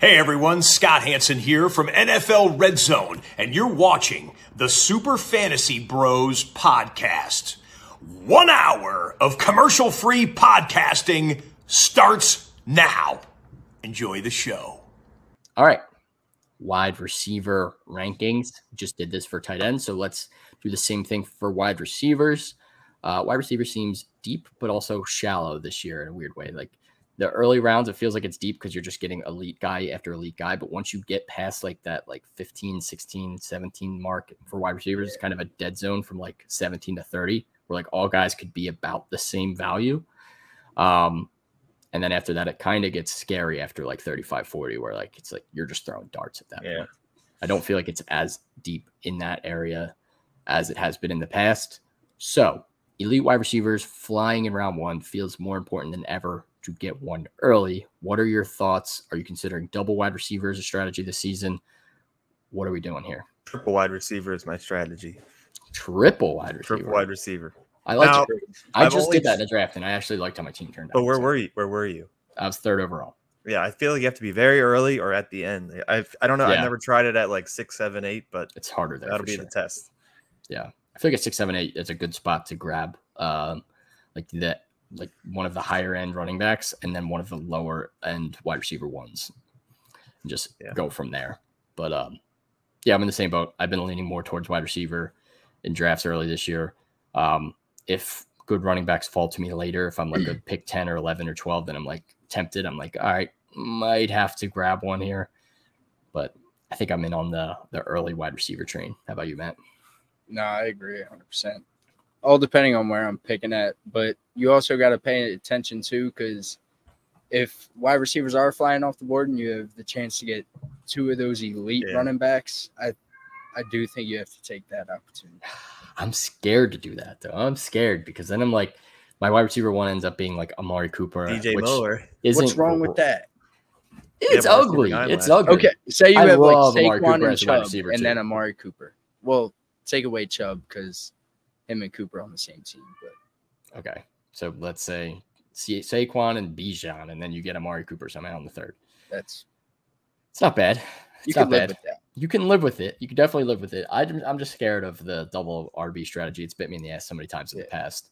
Hey everyone, Scott Hansen here from NFL Red Zone, and you're watching the Super Fantasy Bros podcast. 1 hour of commercial-free podcasting starts now. Enjoy the show. All right. Wide receiver rankings. Just did this for tight ends, so let's do the same thing for wide receivers. Wide receiver seems deep, but also shallow this year in a weird way. Like the early rounds, it feels like it's deep because you're just getting elite guy after elite guy. But once you get past like that, like 15, 16, 17 mark for wide receivers, it's kind of a dead zone from like 17 to 30, where like all guys could be about the same value. And then after that, it kind of gets scary after like 35, 40, where like it's like you're just throwing darts at that point. I don't feel like it's as deep in that area as it has been in the past. So elite wide receivers flying in round one feels more important than ever to get one early. What are your thoughts? Are you considering double wide receiver as a strategy this season? What are we doing here? Triple wide receiver is my strategy. Triple wide receiver. Triple wide receiver. I like now, it. I just did that in the draft, and I actually liked how my team turned out. But where were you? Where were you? I was third overall. Yeah, I feel like you have to be very early or at the end. I don't know. Yeah. I've never tried it at like 6, 7, 8, but It's harder there. that'll for be sure. the test. Yeah, I feel like at 6, 7, 8, it's a good spot to grab, like one of the higher end running backs, and then one of the lower end wide receiver ones, and just go from there. But yeah, I'm in the same boat. I've been leaning more towards wide receiver in drafts early this year. If good running backs fall to me later, if I'm like a pick 10 or 11 or 12, then I'm like tempted. I'm like, all right, might have to grab one here. But I think I'm in on the early wide receiver train. How about you, Matt? No, I agree 100%. All depending on where I'm picking at. But you also got to pay attention too, because if wide receivers are flying off the board and you have the chance to get two of those elite running backs, I do think you have to take that opportunity. I'm scared to do that, though. I'm scared because then I'm like, my wide receiver one ends up being like Amari Cooper. DJ Moore. What's wrong with that? It's ugly. It's ugly. Okay, say you have like Saquon and as a Chubb, receiver and too. then Amari Cooper. Well, take away Chubb because him and Cooper on the same team. But okay, so let's say Saquon and Bijan, and then you get Amari Cooper somehow in the third. it's not bad. You can live with that. You can live with it. You can definitely live with it. I'm just scared of the double RB strategy. It's bit me in the ass so many times in the past.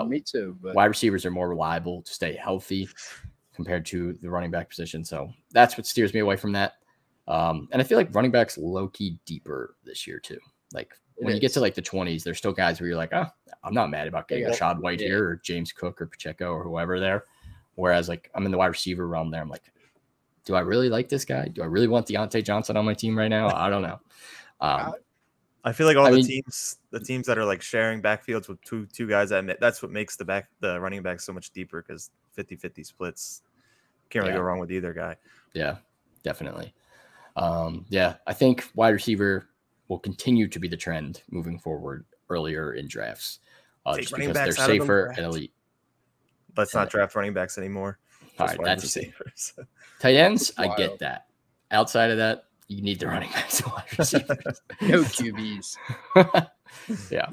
Me too. But wide receivers are more reliable to stay healthy compared to the running back position. So that's what steers me away from that. And I feel like running backs low-key deeper this year too. Like when you get to like the 20s, there's still guys where you're like, oh, I'm not mad about getting Rashad White here or James Cook or Pacheco or whoever there. Whereas like I'm in the wide receiver realm there. I'm like, do I really like this guy? Do I really want Deontay Johnson on my team right now? I don't know. I feel like the teams that are like sharing backfields with two guys, that's what makes the running back so much deeper, because 50-50 splits. Can't really go wrong with either guy. Yeah, definitely. I think wide receiver will continue to be the trend moving forward earlier in drafts, just because they're safer and elite. Let's not draft running backs anymore. All right, that's receivers. Tight ends, I get that. Outside of that, you need the running backs and wide receivers. No QBs. Yeah.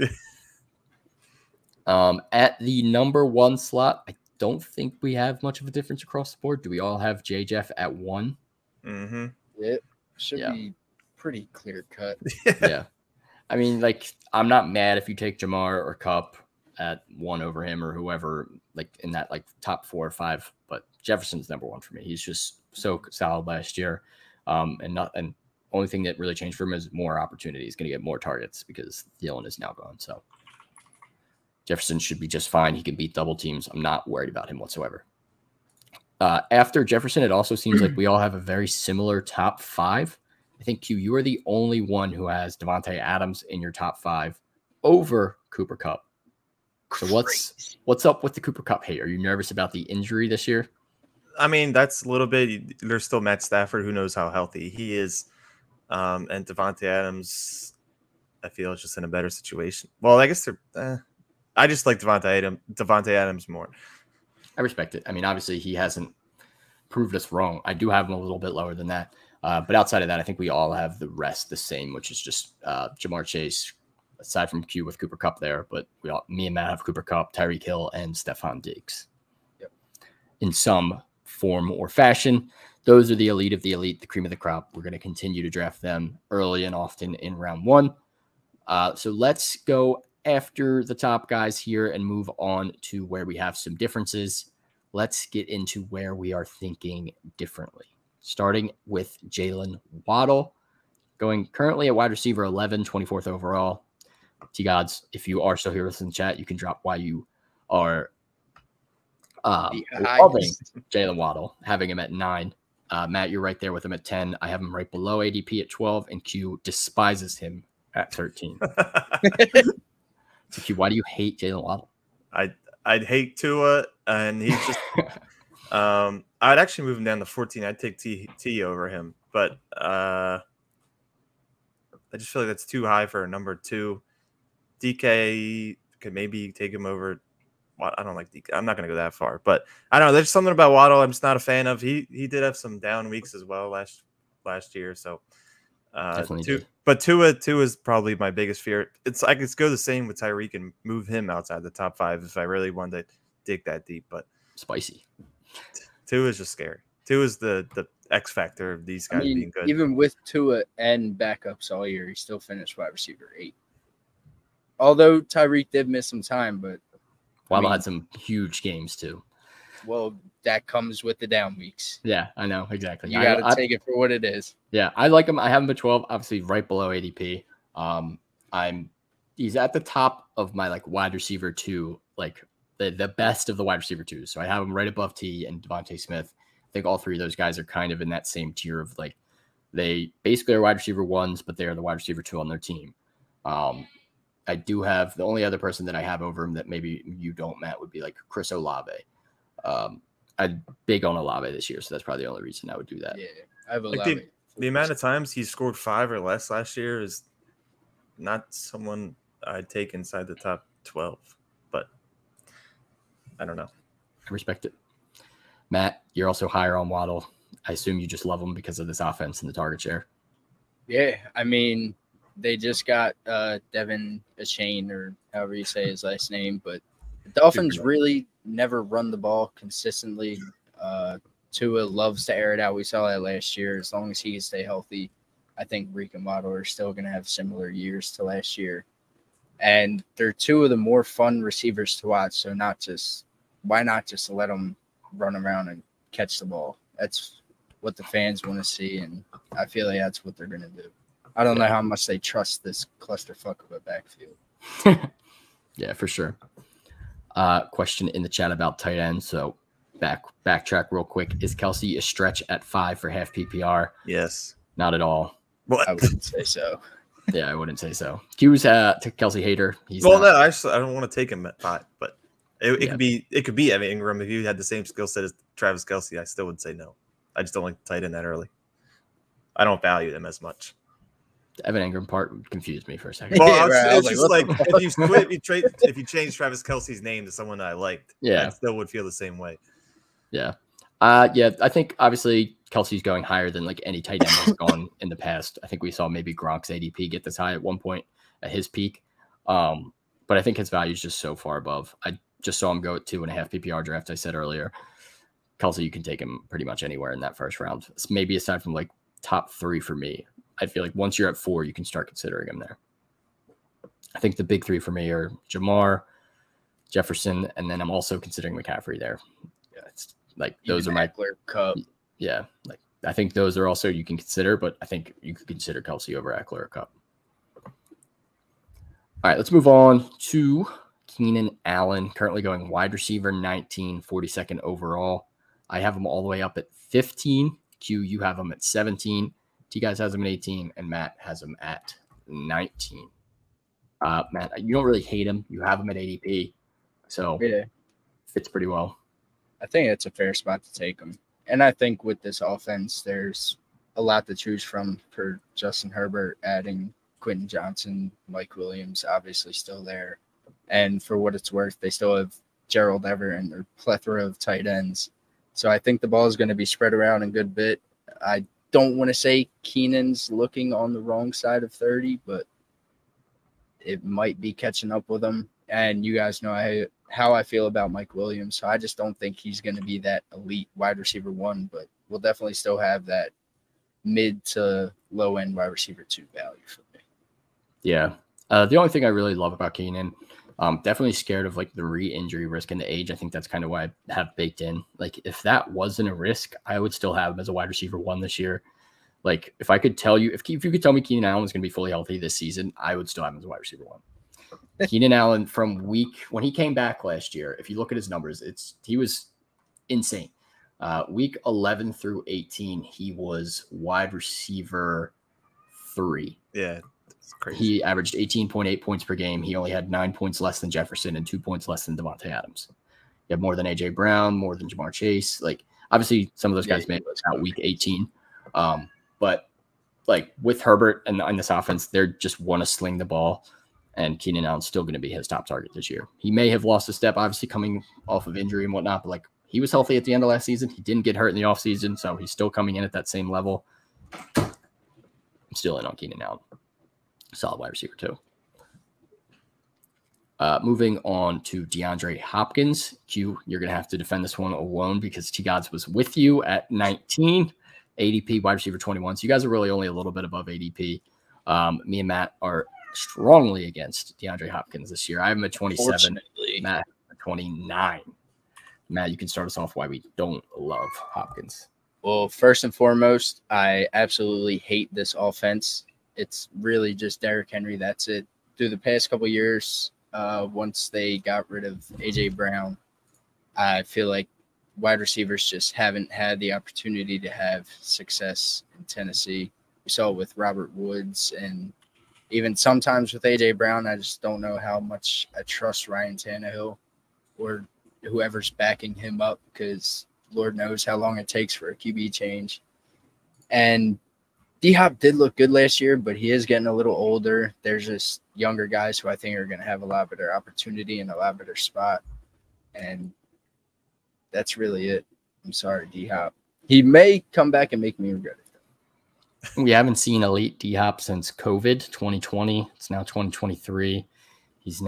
At the number one slot, I don't think we have much of a difference across the board. Do we all have J. Jeff at 1? Mm-hmm. It should be pretty clear cut. Yeah. I mean, like, I'm not mad if you take Jamar or Kupp at 1 over him or whoever, like in that like top 4 or 5. But Jefferson's number 1 for me. He's just so solid last year. And only thing that really changed for him is more opportunity. He's going to get more targets because Thielen is now gone. So Jefferson should be just fine. He can beat double teams. I'm not worried about him whatsoever. After Jefferson, it also seems like we all have a very similar top 5. I think, Q, you are the only one who has Devontae Adams in your top 5 over Cooper Kupp. So what's up with the Cooper Kupp hate? Are you nervous about the injury this year? I mean, that's a little bit. There's still Matt Stafford, who knows how healthy he is. And Devontae Adams, I feel, is just in a better situation. Well, I guess I just like Devontae Adams more. I respect it. I mean, obviously, he hasn't proved us wrong. I do have him a little bit lower than that. But outside of that, I think we all have the rest the same, which is just Jamar Chase, aside from Q with Cooper Kupp there. But me and Matt have Cooper Kupp, Tyreek Hill, and Stephon Diggs. Yep. In some form or fashion. those are the elite of the elite, the cream of the crop. We're going to continue to draft them early and often in round 1. So let's go after the top guys here and move on to where we have some differences. Let's get into where we are thinking differently. Starting with Jalen Waddle, going currently at wide receiver 11, 24th overall. T-Gods, if you are still here with us in the chat, you can drop why you are loving Jalen Waddle, having him at 9. Matt, you're right there with him at 10. I have him right below ADP at 12, and Q despises him at 13. So Q, why do you hate Jalen Waddle? I'd hate Tua, and he's just I'd actually move him down to 14. I'd take T over him, but I just feel like that's too high for a number 2. DK could maybe take him over. I don't like DK. I'm not going to go that far, but I don't know. There's something about Waddle I'm just not a fan of. He did have some down weeks as well last year, so but Tua is probably my biggest fear. I could go the same with Tyreek and move him outside the top 5 if I really wanted to dig that deep, but spicy. Tua is just scary. Tua is the X factor of these guys being good. Even with Tua and backups all year, he still finished wide receiver 8. Although Tyreek did miss some time, but Waddle had some huge games too. Well, that comes with the down weeks. Yeah, I know exactly. You got to take it for what it is. Yeah, I like him. I have him at 12, obviously right below ADP. He's at the top of my wide receiver 2, the best of the wide receiver 2s. So I have him right above T and Devontae Smith. I think all 3 of those guys are kind of in that same tier of they basically are wide receiver 1s, but they are the wide receiver 2 on their team. I do have the only other person that I have over him that maybe you don't, Matt, would be Chris Olave. I'm big on Olave this year, so that's probably the only reason I would do that. Yeah, I have Olave. The amount of times he scored 5 or less last year is not someone I'd take inside the top 12, but I don't know. I respect it. Matt, you're also higher on Waddle. I assume you just love him because of this offense and the target share. Yeah, they just got Devin Achane, or however you say his last name, but the Dolphins really never run the ball consistently. Tua loves to air it out. We saw that last year. As long as he can stay healthy, I think Reek and Waddle are still going to have similar years to last year. And they're 2 of the more fun receivers to watch. So why not just let them run around and catch the ball? That's what the fans want to see, and I feel like that's what they're going to do. I don't know how much they trust this clusterfuck of a backfield. Yeah, for sure. Question in the chat about tight end. So backtrack real quick. Is Kelsey a stretch at 5 for half PPR? Yes. Not at all. What? I wouldn't say so. Yeah, I wouldn't say so. Q's Kelsey hater. I don't want to take him at 5, but it could be Evan Ingram. If you had the same skill set as Travis Kelsey, I still would say no. I just don't like the tight end that early. I don't value them as much. The Evan Ingram part confused me for a second. Well, it's just if you change Travis Kelsey's name to someone that I liked, I still would feel the same way. Yeah. I think obviously Kelsey's going higher than any tight end has gone in the past. I think we saw maybe Gronk's ADP get this high at one point at his peak. But I think his value is just so far above. I just saw him go at 2.5 PPR draft. I said earlier, Kelsey, you can take him pretty much anywhere in that first round. It's maybe aside from top 3 for me. I feel like once you're at 4, you can start considering him there. I think the big 3 for me are Jamar, Jefferson, and then I'm also considering McCaffrey there. Yeah, it's those are my Cup. Yeah, I think those are also you can consider, but I think you could consider Kelsey over Eckler or Cup. All right, let's move on to Keenan Allen, currently going wide receiver 19, 42nd overall. I have him all the way up at 15. Q, you have him at 17. T guys has him at 18, and Matt has him at 19. Matt, you don't really hate him. You have him at ADP, so fits pretty well. I think it's a fair spot to take him. And I think with this offense, there's a lot to choose from for Justin Herbert, adding Quentin Johnson, Mike Williams, obviously still there. And for what it's worth, they still have Gerald Everett and their plethora of tight ends. So I think the ball is going to be spread around a good bit. I don't want to say Keenan's looking on the wrong side of 30, but it might be catching up with him. And you guys know how I feel about Mike Williams. So I just don't think he's going to be that elite wide receiver 1, but will definitely still have that mid to low end wide receiver 2 value for me. Yeah. The only thing I really love about Keenan, definitely scared of like the re-injury risk and the age. I think that's kind of why I have baked in. Like if that wasn't a risk, I would still have him as a wide receiver 1 this year. Like if I could tell you, if you could tell me Keenan Allen is going to be fully healthy this season, I would still have him as a wide receiver 1. Keenan Allen from when he came back last year, if you look at his numbers, he was insane. Week 11 through 18, he was wide receiver 3. Yeah, it's crazy. He averaged 18.8 points per game. He only had 9 points less than Jefferson and 2 points less than Davante Adams. You have more than A.J. Brown, more than Jamar Chase. Like, obviously, some of those guys made it out week 18. But, like, with Herbert and this offense, they just want to sling the ball. And Keenan Allen's still going to be his top target this year. He may have lost a step, obviously, coming off of injury and whatnot. But, like, he was healthy at the end of last season. He didn't get hurt in the offseason, so he's still coming in at that same level. I'm still in on Keenan Allen. Solid wide receiver, too. Moving on to DeAndre Hopkins. Q, you're going to have to defend this one alone because T-Gods was with you at 19. ADP, wide receiver 21. So you guys are really only a little bit above ADP. Me and Matt are strongly against DeAndre Hopkins this year. I have him at 27. Matt at 29. Matt, you can start us off why we don't love Hopkins. Well, first and foremost, I absolutely hate this offense. It's really just Derrick Henry. That's it. Through the past couple of years, once they got rid of A.J. Brown, I feel like wide receivers just haven't had the opportunity to have success in Tennessee. We saw it with Robert Woods, and even sometimes with A.J. Brown, I just don't know how much I trust Ryan Tannehill or whoever's backing him up, because Lord knows how long it takes for a QB change. And D-Hop did look good last year, but he is getting a little older. There's just younger guys who I think are going to have a lot better opportunity and a lot better spot. And that's really it. I'm sorry, D-Hop. He may come back and make me regret it. We haven't seen elite D-Hop since COVID 2020. It's now 2023. He's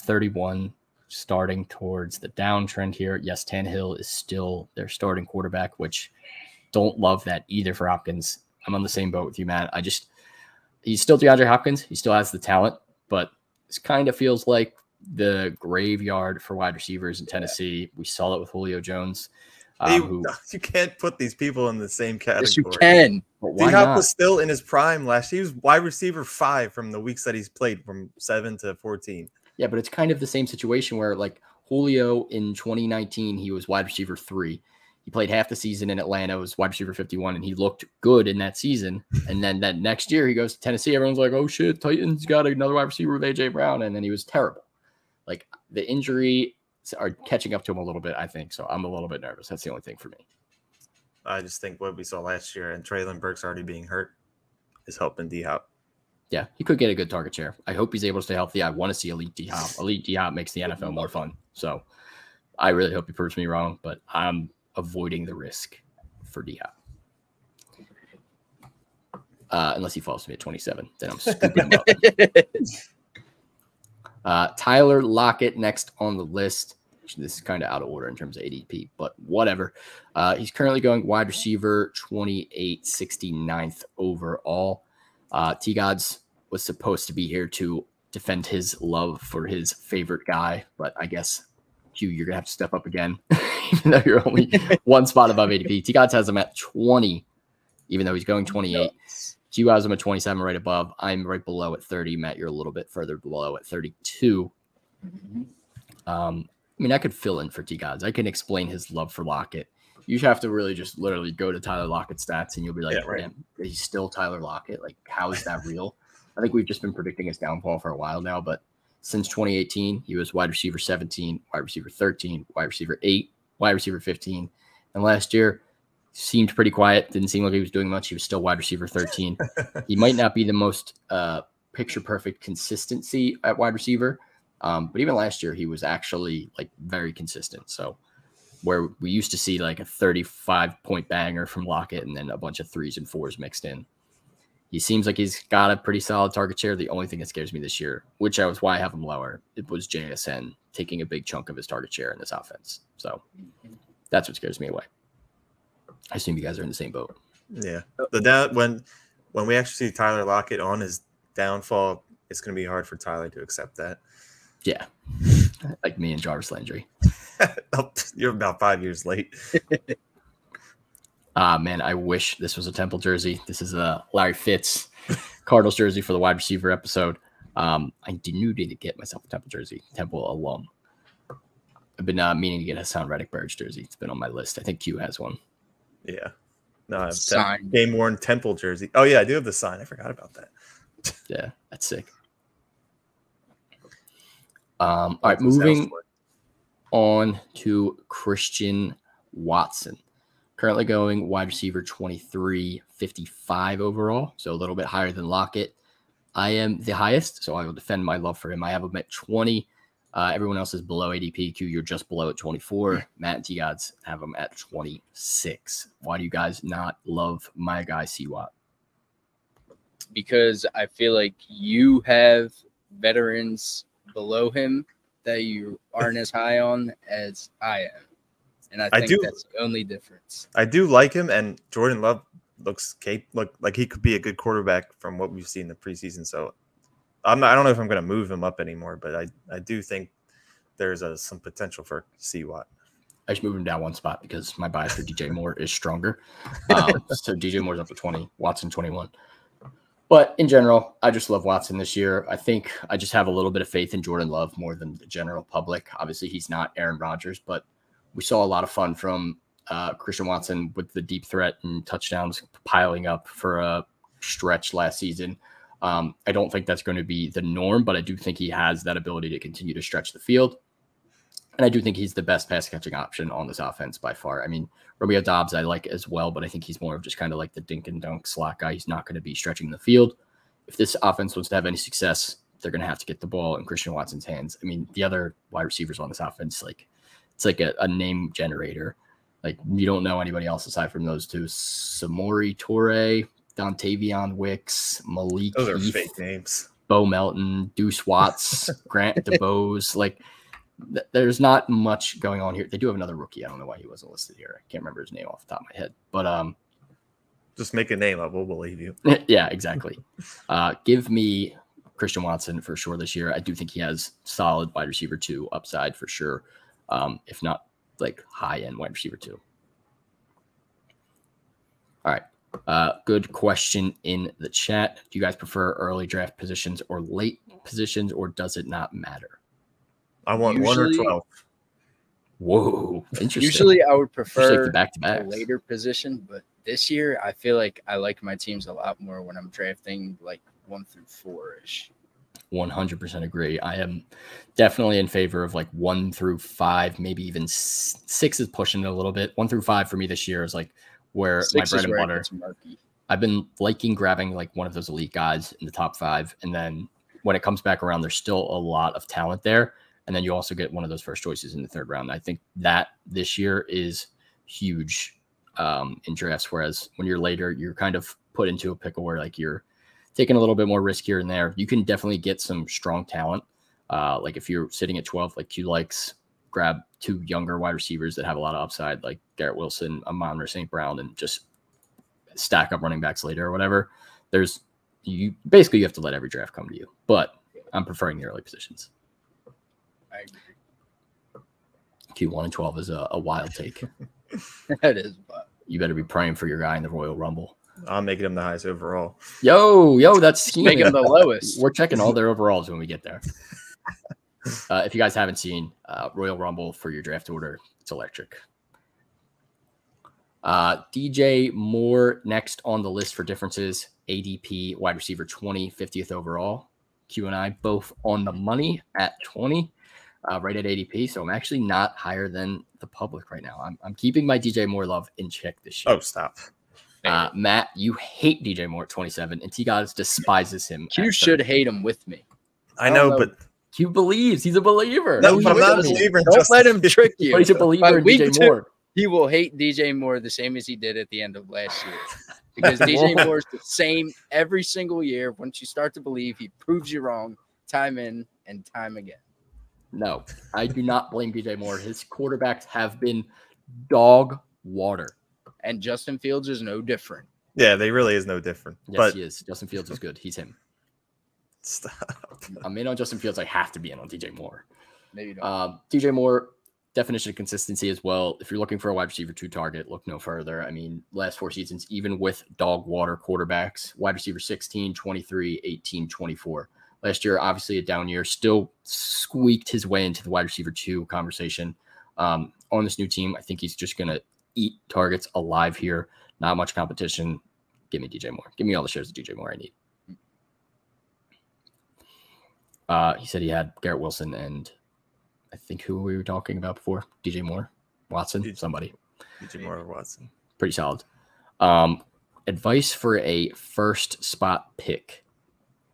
31, starting towards the downtrend here. Yes, Tannehill is still their starting quarterback, which don't love that either for Hopkins. I'm on the same boat with you, Matt. He's still DeAndre Hopkins. He still has the talent, but it kind of feels like the graveyard for wide receivers in Tennessee. Yeah. We saw it with Julio Jones. You can't put these people in the same category. Yes, you can. D-Hop was still in his prime last year. He was wide receiver 5 from the weeks that he's played, from 7 to 14. Yeah, but it's kind of the same situation where, like, Julio in 2019, he was wide receiver 3. He played half the season in Atlanta, was wide receiver 51, and he looked good in that season. And then that next year, he goes to Tennessee. Everyone's like, oh, shit, Titans got another wide receiver with A.J. Brown. And then he was terrible. Like, the injury are catching up to him a little bit, I think. So I'm a little bit nervous. That's the only thing for me. I just think what we saw last year, and Treylon Burks already being hurt, is helping D-Hop. Yeah, he could get a good target share. I hope he's able to stay healthy. I want to see elite D-Hop. Elite D-Hop makes the NFL more fun. So I really hope he proves me wrong, but I'm avoiding the risk for D-Hop. Unless he falls to me at 27, then I'm scooping him up. Tyler Lockett next on the list. This is kind of out of order in terms of ADP, but whatever. He's currently going wide receiver 28, 69th overall. T-Gods was supposed to be here to defend his love for his favorite guy, but I guess, Q, you're going to have to step up again, even though you're only one spot above ADP. T-Gods has him at 20, even though he's going 28. Q has him at 27, right above. I'm right below at 30. Matt, you're a little bit further below at 32. I mean, I could fill in for T-Gods. I can explain his love for Lockett. You have to really just literally go to Tyler Lockett's stats, and you'll be like, yeah, right. Man, he's still Tyler Lockett. Like, how is that real? I think we've just been predicting his downfall for a while now, but since 2018, he was wide receiver 17, wide receiver 13, wide receiver 8, wide receiver 15. And last year, seemed pretty quiet. Didn't seem like he was doing much. He was still wide receiver 13. He might not be the most picture-perfect consistency at wide receiver, but even last year, he was actually, like, very consistent. So where we used to see, like, a 35-point banger from Lockett and then a bunch of 3s and 4s mixed in. He seems like he's got a pretty solid target share. The only thing that scares me this year, which was why I have him lower, it was JSN taking a big chunk of his target share in this offense. So that's what scares me away. I assume you guys are in the same boat. Yeah. When we actually see Tyler Lockett on his downfall, it's going to be hard for Tyler to accept that. Yeah. Like me and Jarvis Landry. You're about 5 years late. Man, I wish this was a Temple jersey. This is a Larry Fitz Cardinals jersey for the wide receiver episode. I need to get myself a Temple jersey, Temple alum. I've been meaning to get a Hassan Reddick Birds jersey. It's been on my list. I think Q has one. Yeah. No, I have Sign. game worn Temple jersey. Oh yeah, I do have the sign. I forgot about that. Yeah, that's sick. All right, moving on to Christian Watson. Currently going wide receiver 23, 55 overall, so a little bit higher than Lockett. I am the highest, so I will defend my love for him. I have him at 20. Everyone else is below ADP. Q, you're just below at 24. Matt and T-Gods have him at 26. Why do you guys not love my guy, C-Watt? Because I feel like you have veterans below him that you aren't as high on as I am. And I think that's the only difference. I do like him, and Jordan Love looks like he could be a good quarterback from what we've seen in the preseason. So I don't know if I'm going to move him up anymore, but I do think there's some potential for C-Watt. I just moved him down one spot because my bias for DJ Moore is stronger. So DJ Moore's up to 20, Watson 21. But in general, I just love Watson this year. I think I just have a little bit of faith in Jordan Love more than the general public. Obviously, he's not Aaron Rodgers, but we saw a lot of fun from Christian Watson with the deep threat and touchdowns piling up for a stretch last season. I don't think that's going to be the norm, but I do think he has that ability to continue to stretch the field. And I do think he's the best pass catching option on this offense by far. I mean, Romeo Doubs I like as well, but I think he's more of just kind of like the dink and dunk slot guy. He's not going to be stretching the field. If this offense wants to have any success, they're going to have to get the ball in Christian Watson's hands. I mean, the other wide receivers on this offense, it's like a name generator. Like, you don't know anybody else aside from those two. Samori Toure, Dontavion Wicks, Malik Those are Heath, fake names. Bo Melton, Deuce Watts, Grant DeBose. Like, there's not much going on here. They do have another rookie. I don't know why he wasn't listed here. I can't remember his name off the top of my head. But just make a name up. We'll believe you. Yeah, exactly. Give me Christian Watson for sure this year. I do think he has solid wide receiver 2 upside for sure. If not like high-end wide receiver 2. All right. Good question in the chat. Do you guys prefer early draft positions or late positions, or does it not matter? I want 1 or 12. Whoa, interesting. Usually I would prefer the a later position, but this year I feel like I like my teams a lot more when I'm drafting like 1 through 4-ish. 100% agree. I am definitely in favor of like 1 through 5, maybe even 6 is pushing it a little bit. 1 through 5 for me this year is like where my bread and butter. I've been liking grabbing like one of those elite guys in the top 5. And then when it comes back around, there's still a lot of talent there. And then you also get one of those first choices in the 3rd round. I think that this year is huge in drafts. Whereas when you're later, you're kind of put into a pickle where like you're taking a little bit more risk here and there. You can definitely get some strong talent. Like if you're sitting at 12, like Q likes, grab 2 younger wide receivers that have a lot of upside, like Garrett Wilson, Amon-Ra St. Brown, and just stack up running backs later or whatever. You have to let every draft come to you. But I'm preferring the early positions. I agree. Q1 and 12 is a wild take. That is wild. You better be praying for your guy in the Royal Rumble. I'm making him the highest overall. Yo, that's scheming. Making him the lowest. We're checking all their overalls when we get there. If you guys haven't seen Royal Rumble for your draft order, it's electric. DJ Moore next on the list for differences. ADP wide receiver 20, 50th overall. Q and I both on the money at 20, right at ADP. So I'm actually not higher than the public right now. I'm keeping my DJ Moore love in check this year. Oh, stop. Matt, you hate DJ Moore at 27, and T-Gods despises him. Q should hate him with me. I know, but Q believes. He's a believer. No, I'm not a believer. Don't let him trick you. But he's a believer in DJ Moore. He will hate DJ Moore the same as he did at the end of last year. Because DJ Moore is the same every single year. Once you start to believe, he proves you wrong time in and time again. No, I do not blame DJ Moore. His quarterbacks have been dog water And Justin Fields is no different. Yeah, they really is no different. Yes, but he is. Justin Fields is good. He's him. Stop. I'm in on Justin Fields. I have to be in on DJ Moore. No, you don't. DJ Moore, definition of consistency as well. If you're looking for a wide receiver 2 target, look no further. I mean, last 4 seasons, even with dog water quarterbacks, wide receiver 16, 23, 18, 24. Last year, obviously a down year, still squeaked his way into the wide receiver 2 conversation. On this new team, I think he's just going to eat targets alive here. Not much competition. Give me DJ Moore. Give me all the shares of DJ Moore I need. He said he had Garrett Wilson and I think who we were talking about before? DJ Moore, Watson, somebody. DJ Moore or Watson. Pretty solid. Advice for a first spot pick.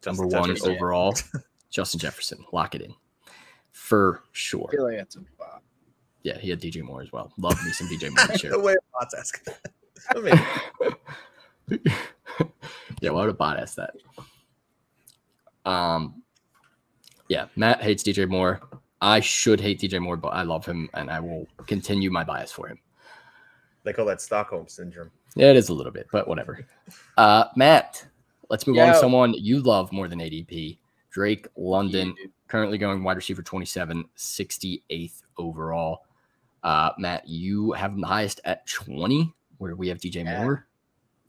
Number 1 overall, Justin Jefferson. Lock it in. For sure. I feel like that's a bot. Yeah, he had DJ Moore as well. Love me some DJ Moore this year. The way Bot's asking. Yeah, why would a bot ask that? Yeah, Matt hates DJ Moore. I should hate DJ Moore, but I love him, and I will continue my bias for him. They call that Stockholm syndrome. Yeah, it is a little bit, but whatever. Matt, let's move on to someone you love more than ADP. Drake London, currently going wide receiver 27, 68th overall. Matt, you have him the highest at 20, where we have DJ Moore.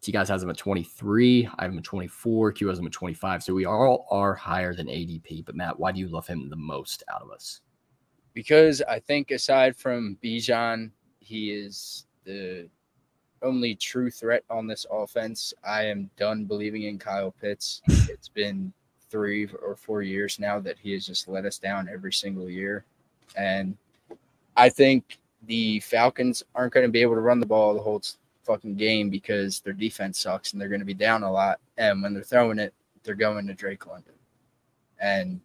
T guys has him at 23. I have him at 24. Q has him at 25. So we all are higher than ADP. But Matt, why do you love him the most out of us? Because I think aside from Bijan, he is the only true threat on this offense. I am done believing in Kyle Pitts. It's been 3 or 4 years now that he has just let us down every single year. And I think the Falcons aren't going to be able to run the ball the whole fucking game because their defense sucks and they're going to be down a lot. And when they're throwing it, they're going to Drake London. And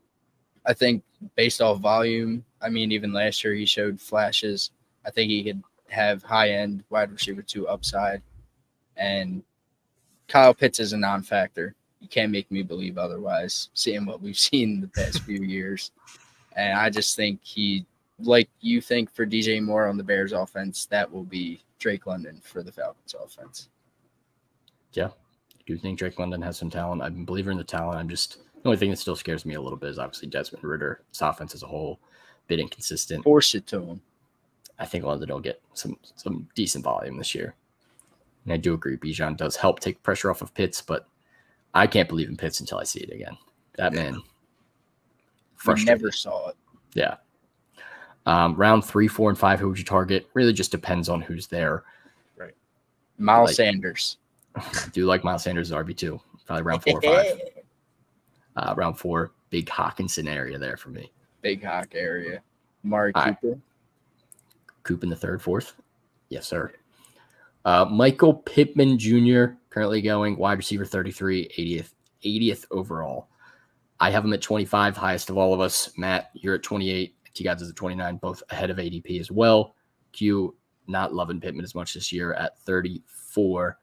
I think based off volume, I mean, even last year he showed flashes. I think he could have high-end wide receiver 2 upside. And Kyle Pitts is a non-factor. You can't make me believe otherwise, seeing what we've seen the past few years. And I just think he, like you think for DJ Moore on the Bears offense, that will be Drake London for the Falcons offense. Yeah, I do think Drake London has some talent. I'm a believer in the talent. The only thing that still scares me a little bit is obviously Desmond Ridder. This offense as a whole, a bit inconsistent. Force it to him. I think London will get some decent volume this year. And I do agree, Bijan does help take pressure off of Pitts, but I can't believe in Pitts until I see it again. That man. I never saw it. Yeah. Round 3, 4, and 5, who would you target? Really just depends on who's there. Right. Miles Sanders. I do like Miles Sanders as RB2. Probably round 4 or 5. Round 4, big Hawkinson area there for me. Big Hawk area. Amari Cooper. Coop in the 3rd, 4th. Yes, sir. Michael Pittman Jr. currently going wide receiver 33, 80th overall. I have him at 25, highest of all of us. Matt, you're at 28. T-Gods is at 29, both ahead of ADP as well. Q, not loving Pittman as much this year at 34.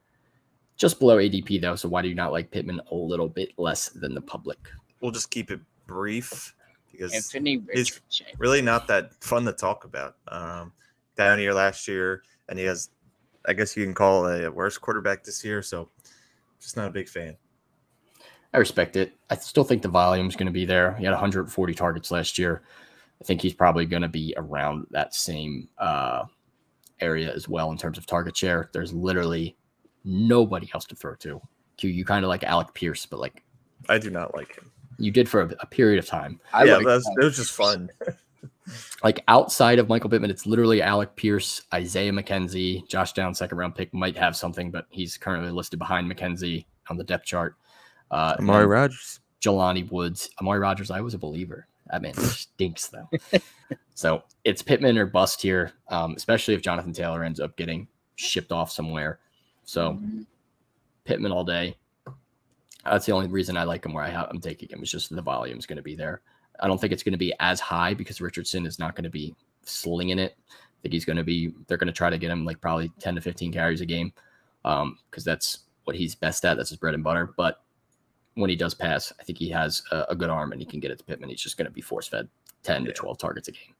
Just below ADP, though, so why do you not like Pittman a little bit less than the public? We'll just keep it brief because Anthony it's really not that fun to talk about. Down year last year, and he has, I guess you can call a worse quarterback this year, so just not a big fan. I respect it. I still think the volume is going to be there. He had 140 targets last year. I think he's probably going to be around that same area as well in terms of target share. There's literally nobody else to throw to. Q, you kind of like Alec Pierce, but like I do not like him. You did for a period of time. It was just fun. Like outside of Michael Pittman, it's literally Alec Pierce, Isaiah McKenzie, Josh Downs, 2nd round pick might have something, but he's currently listed behind McKenzie on the depth chart. Amari Rodgers, Jelani Woods, Amari Rodgers. I was a believer. That man stinks, though. So it's Pittman or bust here, especially if Jonathan Taylor ends up getting shipped off somewhere. So Pittman all day. That's the only reason I like him where I'm taking him. It's just the volume is going to be there. I don't think it's going to be as high because Richardson is not going to be slinging it. I think they're going to try to get him like probably 10 to 15 carries a game because that's what he's best at. That's his bread and butter. But when he does pass, I think he has a good arm and he can get it to Pittman. He's just going to be force-fed 10 to 12 targets a game.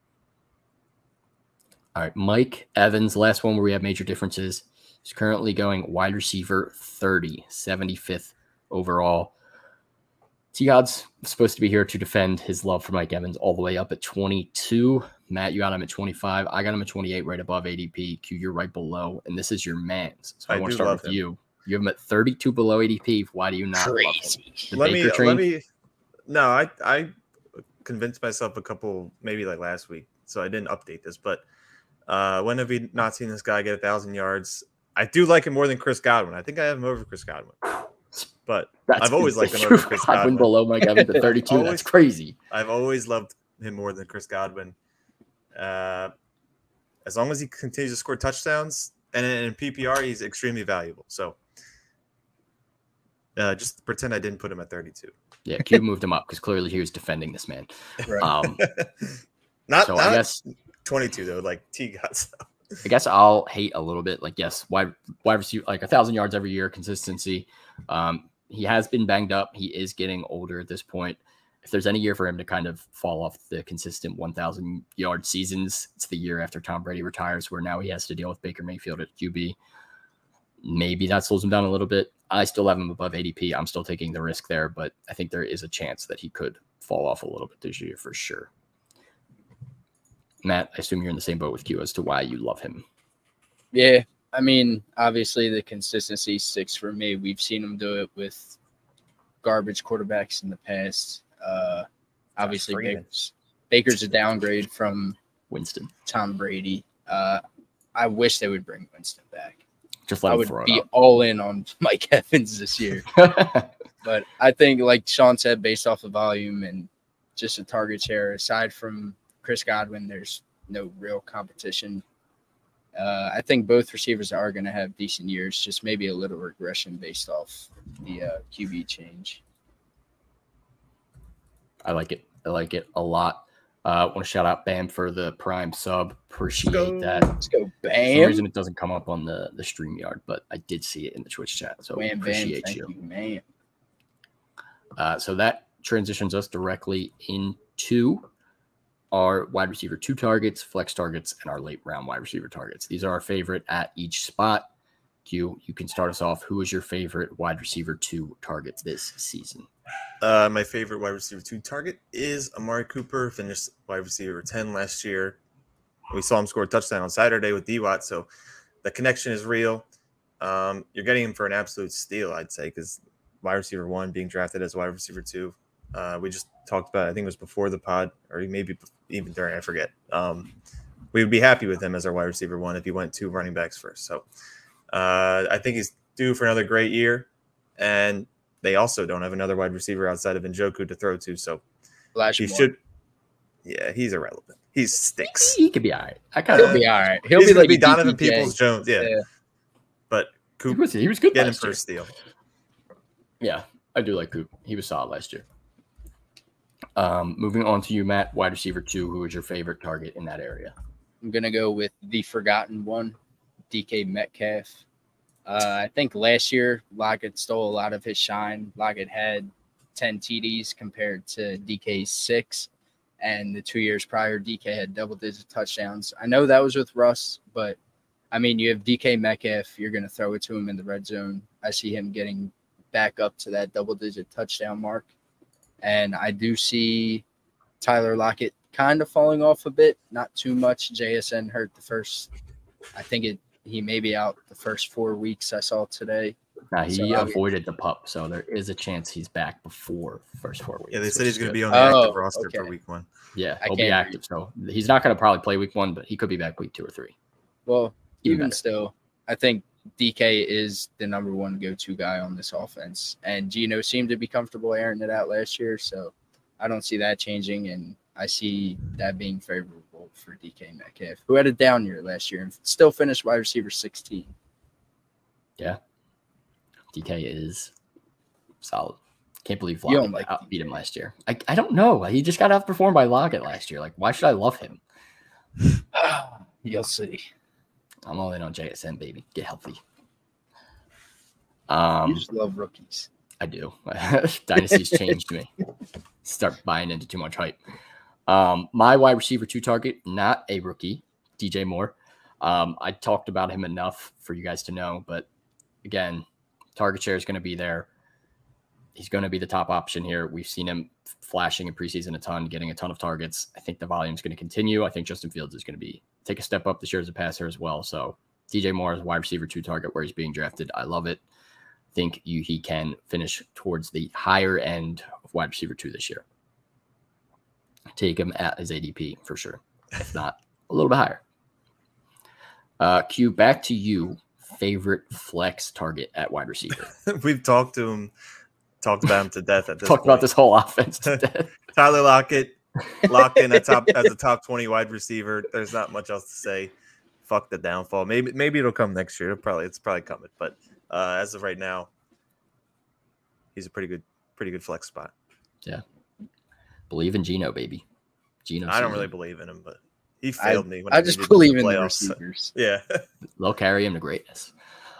All right, Mike Evans, last one where we have major differences. He's currently going wide receiver 30, 75th overall. T-God's supposed to be here to defend his love for Mike Evans all the way up at 22. Matt, you got him at 25. I got him at 28, right above ADP. Q, you're right below, and this is your man's. So I want to start with you. You have him at 32 below ADP. Why do you not love him? I convinced myself a couple, maybe like last week, so I didn't update this, but when have we not seen this guy get 1,000 yards? I do like him more than Chris Godwin. I think I have him over Chris Godwin. But I've always liked him over Chris Godwin. Below Mike Evans at 32. That's crazy. I've always loved him more than Chris Godwin. As long as he continues to score touchdowns, and in PPR, he's extremely valuable. So just pretend I didn't put him at 32. Yeah, Q moved him up because clearly he was defending this man. Right. I guess 22 though, like T got stuff. I guess I'll hate a little bit. Like, yes, wide receiver, like 1,000 yards every year, consistency. He has been banged up. He is getting older at this point. If there's any year for him to kind of fall off the consistent 1,000 yard seasons, it's the year after Tom Brady retires, where now he has to deal with Baker Mayfield at QB. Maybe that slows him down a little bit. I still have him above ADP. I'm still taking the risk there, but I think there is a chance that he could fall off a little bit this year for sure. Matt, I assume you're in the same boat with Q as to why you love him. Yeah, I mean, obviously the consistency sticks for me. We've seen him do it with garbage quarterbacks in the past. Obviously, Baker's a downgrade from Winston, Tom Brady. I wish they would bring Winston back. Just let I him would throw it be up. all in on Mike Evans this year. But I think, like Sean said, based off the volume and just a target share, aside from Chris Godwin, there's no real competition. I think both receivers are going to have decent years, just maybe a little regression based off the QB change. I like it. I like it a lot. I want to shout out Bam for the Prime sub. Appreciate that. Let's go, Bam. For some reason, it doesn't come up on the StreamYard, but I did see it in the Twitch chat. So Bam, appreciate Thank you, man. So that transitions us directly into our wide receiver 2 targets, flex targets, and our late round wide receiver targets. These are our favorite at each spot. Q, you can start us off. Who is your favorite wide receiver 2 target this season? My favorite wide receiver 2 target is Amari Cooper, finished wide receiver 10 last year. We saw him score a touchdown on Saturday with D-Watt, so the connection is real. You're getting him for an absolute steal, I'd say, because wide receiver 1 being drafted as wide receiver 2. We just talked about it. I think it was before the pod, or maybe even during, I forget. We would be happy with him as our wide receiver 1 if he went 2 running backs first. So I think he's due for another great year, and they also don't have another wide receiver outside of Njoku to throw to. So he should. Yeah, he's irrelevant. He stinks. He could be all right. He'll be all right. He'll be like Donovan Peoples-Jones. Yeah. But Coop, he was good. Get him for a steal. Yeah, I do like Coop. He was solid last year. Moving on to you, Matt, wide receiver 2. Who is your favorite target in that area? I'm gonna go with the forgotten one, DK Metcalf. I think last year Lockett stole a lot of his shine. Lockett had 10 TDs compared to DK's 6, and the 2 years prior, DK had double-digit touchdowns. I know that was with Russ, but I mean, you have DK Metcalf. You're gonna throw it to him in the red zone. I see him getting back up to that double-digit touchdown mark. And I do see Tyler Lockett kind of falling off a bit, not too much. JSN hurt the first, he may be out the first 4 weeks I saw today. Nah, he avoided the pup, so there is a chance he's back before the first 4 weeks. Yeah, they said he's going to be on the active roster for week 1. Yeah, he'll be active, so he's not going to probably play week 1, but he could be back week 2 or 3. Well, even still, I think DK is the number 1 go-to guy on this offense. And Geno seemed to be comfortable airing it out last year, so I don't see that changing, and I see that being favorable for DK Metcalf, who had a down year last year and still finished wide receiver 16. Yeah. DK is solid. Can't believe Lockett beat him last year. I don't know. He just got outperformed by Lockett last year. Like, why should I love him? You'll see. I'm all in on JSN, baby. Get healthy. You just love rookies. I do. Dynasty's changed me. Start buying into too much hype. My wide receiver 2 target, not a rookie, DJ Moore. I talked about him enough for you guys to know, but again, target share is going to be there. He's going to be the top option here. We've seen him flashing in preseason a ton, getting a ton of targets. I think the volume is going to continue. I think Justin Fields is going to take a step up this year as a passer as well. So DJ Moore is wide receiver 2 target where he's being drafted. I love it. I think he can finish towards the higher end of wide receiver 2 this year. Take him at his ADP for sure, if not a little bit higher. Q, back to you. Favorite flex target at wide receiver? We've talked about him to death at this Talked point. about this whole offense to death. Tyler Lockett, locked in as a top 20 wide receiver. There's not much else to say. Fuck the downfall. Maybe it'll come next year. It's probably coming. But as of right now, he's a pretty good flex spot. Yeah. Believe in Geno, baby. Geno. I don't really believe in him, but he failed me. When I just believe in the receivers. Yeah. They'll carry him to greatness.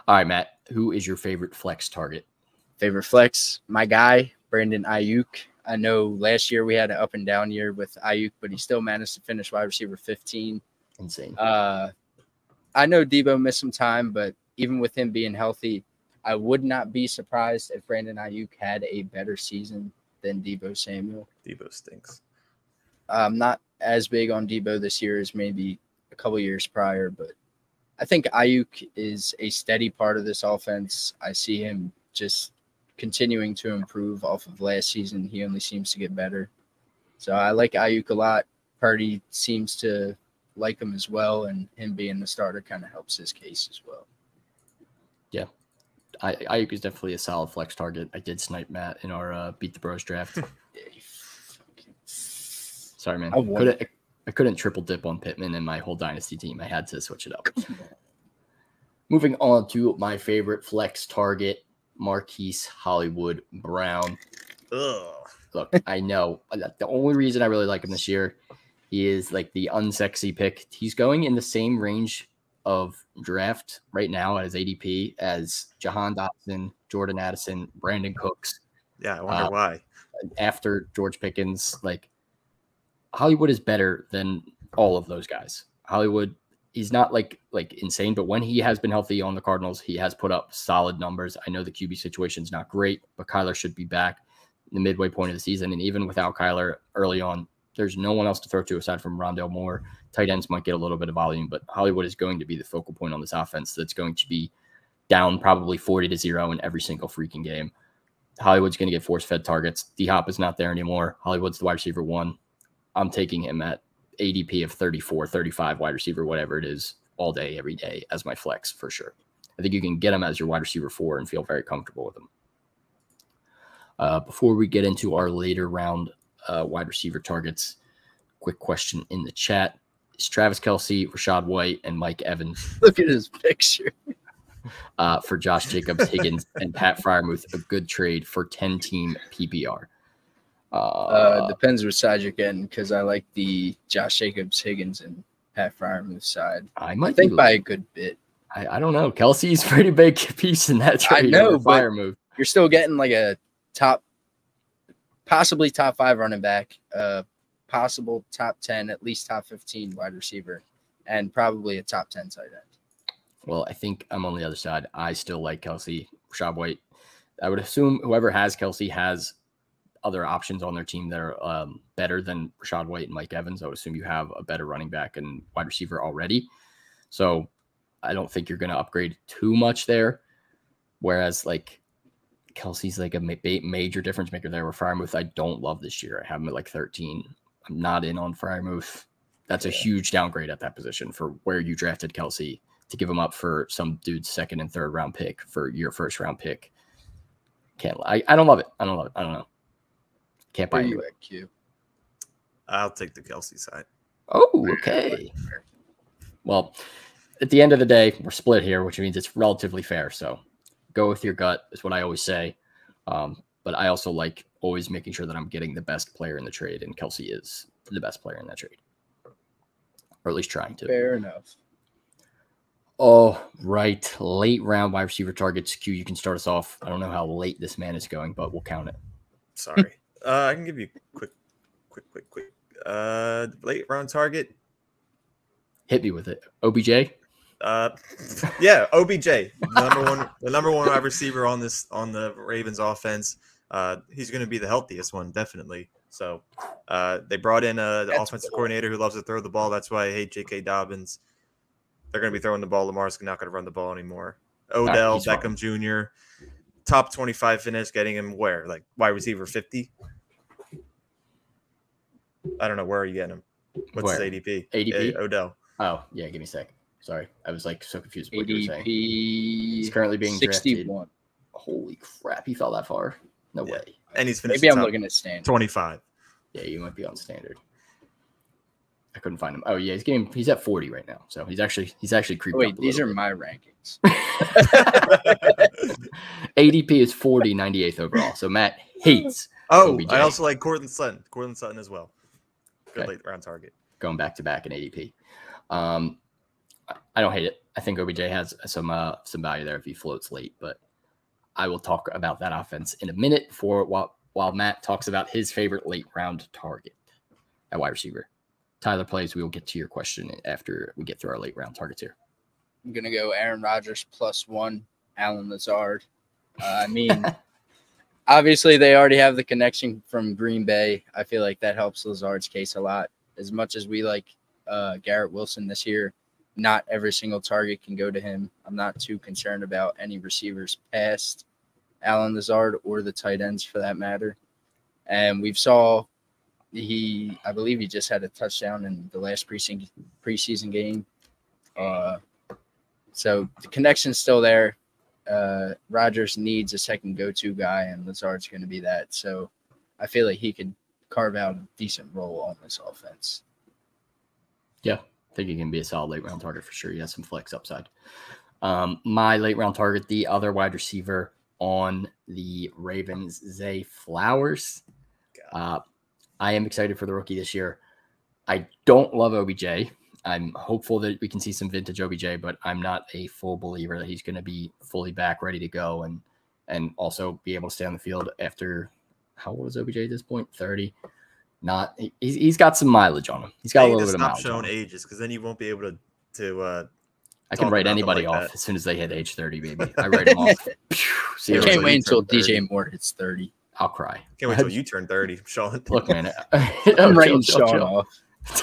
All right, Matt. Who is your favorite flex target? Favorite flex? My guy, Brandon Ayuk. I know last year we had an up and down year with Ayuk, but he still managed to finish wide receiver 15. Insane. I know Debo missed some time, but even with him being healthy, I would not be surprised if Brandon Ayuk had a better season than Debo Samuel. Debo stinks. I'm not as big on Debo this year as maybe a couple years prior, but I think Ayuk is a steady part of this offense. I see him just continuing to improve off of last season. He only seems to get better. So I like Ayuk a lot. Purdy seems to like him as well, and him being the starter kind of helps his case as well. Yeah. Ayuk is definitely a solid flex target. I did snipe Matt in our Beat the Bros draft. Sorry, man. I couldn't triple dip on Pittman and my whole dynasty team. I had to switch it up. Moving on to my favorite flex target, Marquise Hollywood Brown. Ugh. Look, I know the only reason I really like him this year, he is like the unsexy pick. He's going in the same range of draft right now at his ADP as Jahan Dotson, Jordan Addison, Brandon Cooks. Yeah, I wonder why. After George Pickens, like Hollywood is better than all of those guys. Hollywood, he's not like insane, but when he has been healthy on the Cardinals, he has put up solid numbers. I know the QB situation is not great, but Kyler should be back in the midway point of the season. And even without Kyler early on, there's no one else to throw to aside from Rondale Moore. Tight ends might get a little bit of volume, but Hollywood is going to be the focal point on this offense that's going to be down probably 40-0 in every single freaking game. Hollywood's going to get force-fed targets. D-Hop is not there anymore. Hollywood's the wide receiver 1. I'm taking him at ADP of 34, 35 wide receiver, whatever it is, all day, every day as my flex for sure. I think you can get him as your wide receiver 4 and feel very comfortable with him. Before we get into our later round wide receiver targets, quick question in the chat. Is Travis Kelce, Rashad White, and Mike Evans Look at his picture. For Josh Jacobs, Higgins, and Pat Freiermuth a good trade for 10-team PPR? Depends which side you're getting, because I like the Josh Jacobs, Higgins, and Pat Freiermuth side. I think by a good bit. I don't know. Kelsey's a pretty big piece in that trade. I know, but Freiermuth. You're still getting like a possibly top 5 running back, possible top 10, at least top 15 wide receiver, and probably a top 10 tight end. Well, I think I'm on the other side. I still like Kelce, Rashad White. I would assume whoever has Kelce has other options on their team that are better than Rashad White and Mike Evans. I would assume you have a better running back and wide receiver already. So I don't think you're going to upgrade too much there. Whereas like Kelsey's like a major difference maker there with Freiermuth. I don't love this year. I have him at like 13. I'm not in on Freiermuth. That's a huge downgrade at that position for where you drafted Kelce to give him up for some dude's 2nd and 3rd round pick for your 1st round pick. I don't love it. I don't know. Can't buy you at Q. I'll take the Kelce side. Oh, okay. Well, at the end of the day, we're split here, which means it's relatively fair. So go with your gut is what I always say. But I also like always making sure that I'm getting the best player in the trade, and Kelce is the best player in that trade. Or at least trying to. Fair enough. Oh, right. Late round wide receiver targets. Q, you can start us off. I don't know how late this man is going, but we'll count it. Sorry. I can give you quick. Late round target. Hit me with it. OBJ? Yeah, OBJ, the number one wide receiver on the Ravens offense. He's going to be the healthiest one, definitely. So they brought in an offensive coordinator who loves to throw the ball. That's why I hate J.K. Dobbins. They're going to be throwing the ball. Lamar's not going to run the ball anymore. Odell Beckham Jr., top 25 finish, getting him where? Like wide receiver 50? I don't know. Where are you getting him? What's his ADP? ADP? Odell. Oh, yeah. Give me a sec. Sorry. I was like so confused with what you were saying. He's currently being 61. drafted. Holy crap. He fell that far. No way. And he's finished. Maybe I'm looking at standard. 25. Yeah, you might be on standard. I couldn't find him. Oh yeah, he's at 40 right now. So he's actually creeping. Wait, up these are bit. my rankings. ADP is 40, 98th overall. So Matt hates. Oh, OBJ. I also like Courtland Sutton. Courtland Sutton as well. Good Okay. late round target. Going back to back in ADP. I don't hate it. I think OBJ has some value there if he floats late, but I will talk about that offense in a minute while Matt talks about his favorite late round target at wide receiver. Tyler plays. We will get to your question after we get through our late round targets here. I'm going to go Aaron Rodgers +1, Alan Lazard. I mean, obviously they already have the connection from Green Bay. I feel like that helps Lazard's case a lot. As much as we like Garrett Wilson this year, not every single target can go to him. I'm not too concerned about any receivers past Alan Lazard or the tight ends for that matter. And we've saw I believe he just had a touchdown in the last preseason game. So the connection's still there. Rodgers needs a second go-to guy, and Lazard's going to be that. So I feel like he could carve out a decent role on this offense. Yeah, I think he can be a solid late round target for sure. He has some flex upside. My late round target, the other wide receiver on the Ravens, Zay Flowers. I am excited for the rookie this year. I don't love OBJ. I'm hopeful that we can see some vintage OBJ, but I'm not a full believer that he's going to be fully back, ready to go, and also be able to stay on the field after, how old is OBJ at this point? 30. He's got some mileage on him. He's got a little bit of mileage. Stop showing ages, because then you won't be able to. I can write anybody off as soon as they hit age 30, baby. I write them off. I can't wait until DJ Moore hits 30. I'll cry. Can't wait until you turn 30, Sean. Look, man. I'm writing Sean off.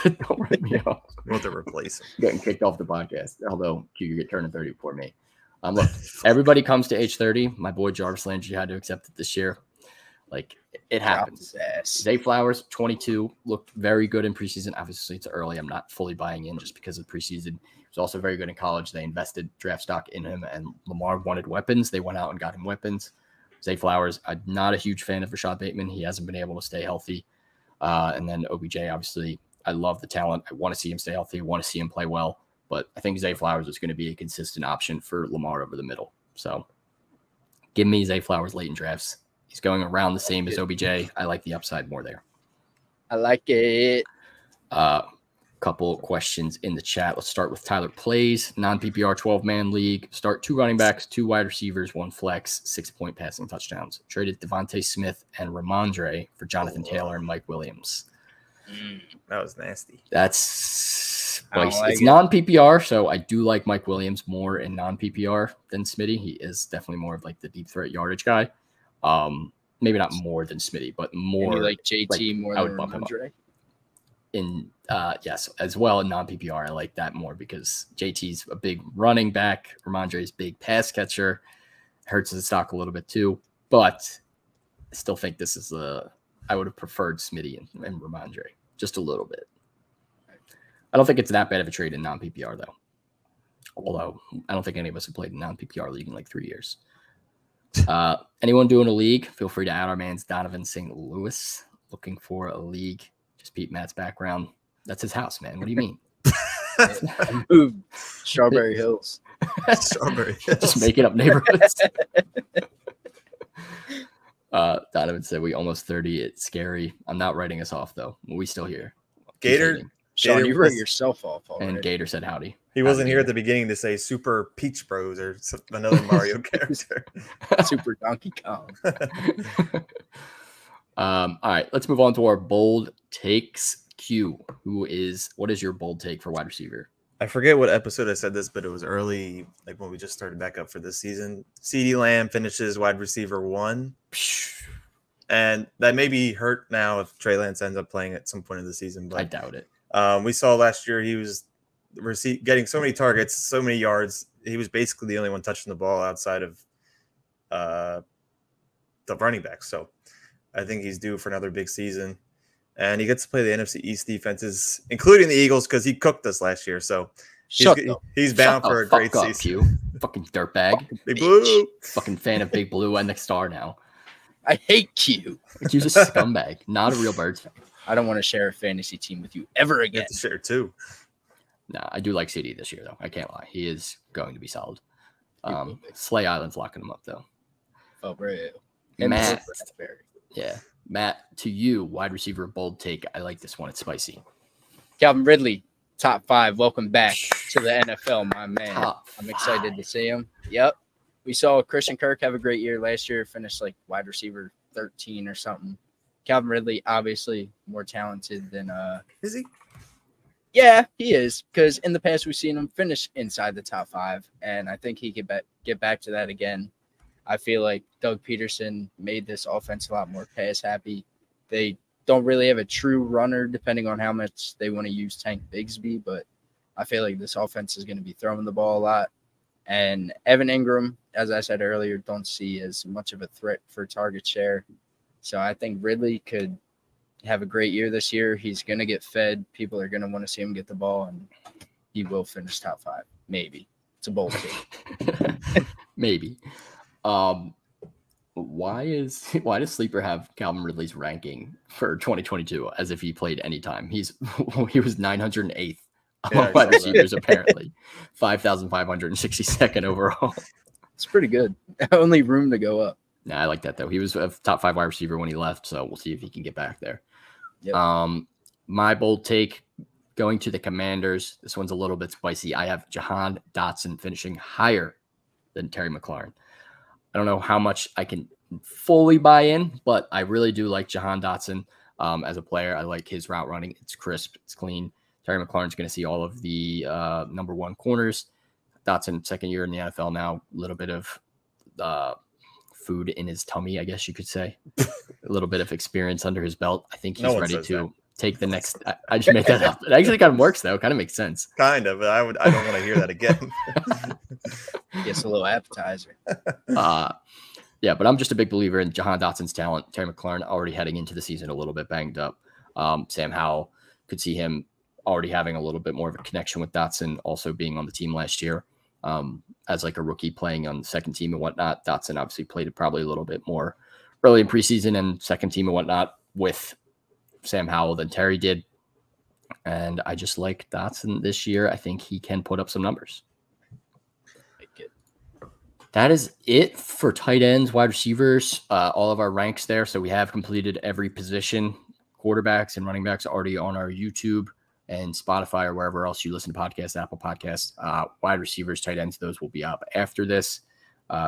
Don't write me off. You want to replace him. Getting kicked off the podcast. Although you get turning 30 before me. Look, everybody comes to age 30. My boy Jarvis Landry had to accept it this year. Like, it happens. Zay Flowers, 22, looked very good in preseason. Obviously, it's early. I'm not fully buying in just because of preseason. He was also very good in college. They invested draft stock in him, and Lamar wanted weapons. They went out and got him weapons. Zay Flowers, I'm not a huge fan of Rashad Bateman. He hasn't been able to stay healthy. And then OBJ, obviously, I love the talent. I want to see him stay healthy. I want to see him play well. But I think Zay Flowers is going to be a consistent option for Lamar over the middle. So give me Zay Flowers late in drafts. He's going around the same as OBJ. I like the upside more there. I like it. Couple questions in the chat. Let's start with Tyler Plays. Non-PPR 12-man league. Start 2 running backs, 2 wide receivers, 1 flex, 6-point passing touchdowns. Traded Devontae Smith and Ramondre for Jonathan Taylor and Mike Williams. That was nasty. That's spicy. Like it's non-PPR, so I do like Mike Williams more in non-PPR than Smitty. He is definitely more of like the deep threat yardage guy. Maybe not more than Smitty, but more. And you like JT more than Ramondre? Yes, as well in non-PPR, I like that more because JT's a big running back. Ramondre's big pass catcher. Hurts his stock a little bit too, but I still think this is I would have preferred Smitty and Ramondre just a little bit. I don't think it's that bad of a trade in non-PPR though. Although I don't think any of us have played in non-PPR league in like 3 years. Anyone doing a league, feel free to add our man's Donovan St. Louis. Looking for a league. Just Pete Matt's background. That's his house, man. What do you mean? Ooh, Strawberry Hills. Strawberry Hills. Just making up neighborhoods. Donovan said we almost 30. It's scary. I'm not writing us off though. We still here. Gator. Sean, you wrote yourself off already. And Gator said howdy. He wasn't here at the beginning to say Super Peach Bros or another Mario character. Super Donkey Kong. All right, let's move on to our bold takes. Q, what is your bold take for wide receiver? I forget what episode I said this, but it was early, like when we just started back up for this season. Ceedee Lamb finishes wide receiver 1. And that may be hurt now if Trey Lance ends up playing at some point in the season. But I doubt it. We saw last year he was getting so many targets, so many yards. He was basically the only one touching the ball outside of the running back. So I think he's due for another big season. And he gets to play the NFC East defenses, including the Eagles, because he cooked us last year. So he's bound for a great season. Q. Fucking dirtbag. Big Blue. Fucking fan of Big Blue and the Star now. I hate Q. Q's a scumbag, not a real bird. I don't want to share a fantasy team with you ever You again. have to share too. Nah, I do like Ceedee this year, though. I can't lie. He is going to be solid. Slay Island's locking him up, though. Oh, bro. Matt. Yeah. Matt, to you, wide receiver, bold take. I like this one. It's spicy. Calvin Ridley, top 5. Welcome back to the NFL, my man. I'm excited to see him. Yep. We saw Christian Kirk have a great year last year, finished like wide receiver 13 or something. Calvin Ridley, obviously more talented than Is he? Yeah, he is, because in the past we've seen him finish inside the top 5, and I think he could get back to that again. I feel like Doug Peterson made this offense a lot more pass happy. They don't really have a true runner, depending on how much they want to use Tank Bigsby, but I feel like this offense is going to be throwing the ball a lot. And Evan Ingram, as I said earlier, don't see as much of a threat for target share. So I think Ridley could have a great year this year. He's going to get fed. People are going to want to see him get the ball, and he will finish top 5. Maybe. It's a bold take. Maybe. Why does Sleeper have Calvin Ridley's ranking for 2022 as if he played any time? He was 908th among wide receivers, apparently. 5,562nd overall. It's pretty good. Only room to go up. Nah, I like that, though. He was a top 5 wide receiver when he left, so we'll see if he can get back there. Yep. My bold take, going to the Commanders. This one's a little bit spicy. I have Jahan Dotson finishing higher than Terry McLaurin. I don't know how much I can fully buy in, but I really do like Jahan Dotson as a player. I like his route running. It's crisp. It's clean. Terry McLaurin's going to see all of the number 1 corners. Dotson, second year in the NFL now, a little bit of food in his tummy, I guess you could say. A little bit of experience under his belt. I think he's ready to take the next. I just made that up. It actually kind of works, though. It kind of makes sense. Kind of. But I don't want to hear that again. Gets a little appetizer. Yeah, but I'm just a big believer in Jahan Dotson's talent. Terry McLaurin already heading into the season a little bit banged up. Sam Howell could see him already having a little bit more of a connection with Dotson, also being on the team last year as like a rookie playing on the second team and whatnot. Dotson obviously played probably a little bit more early in preseason and second team and whatnot with Sam Howell than Terry did. And I just like Dotson this year. I think he can put up some numbers. That is it for tight ends, wide receivers, all of our ranks there. So we have completed every position. Quarterbacks and running backs already on our YouTube and Spotify or wherever else you listen to podcasts, Apple Podcasts. Wide receivers, tight ends, those will be up after this.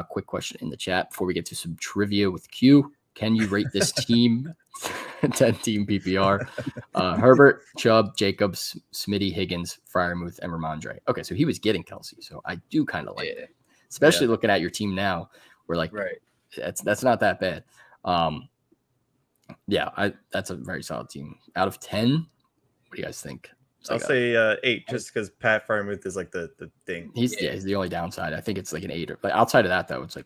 Quick question in the chat before we get to some trivia with Q. Can you rate this team? 10-team PPR. Herbert, Chubb, Jacobs, Smitty, Higgins, Freiermuth, and Ramondre. Okay, so he was getting Kelsey, so I do kind of like it. Especially looking at your team now, we're like, that's not that bad. That's a very solid team. Out of 10, what do you guys think? I'll say 8, just because Pat Freiermuth is like the thing. He's the only downside. I think it's like an 8. But outside of that, though, it's like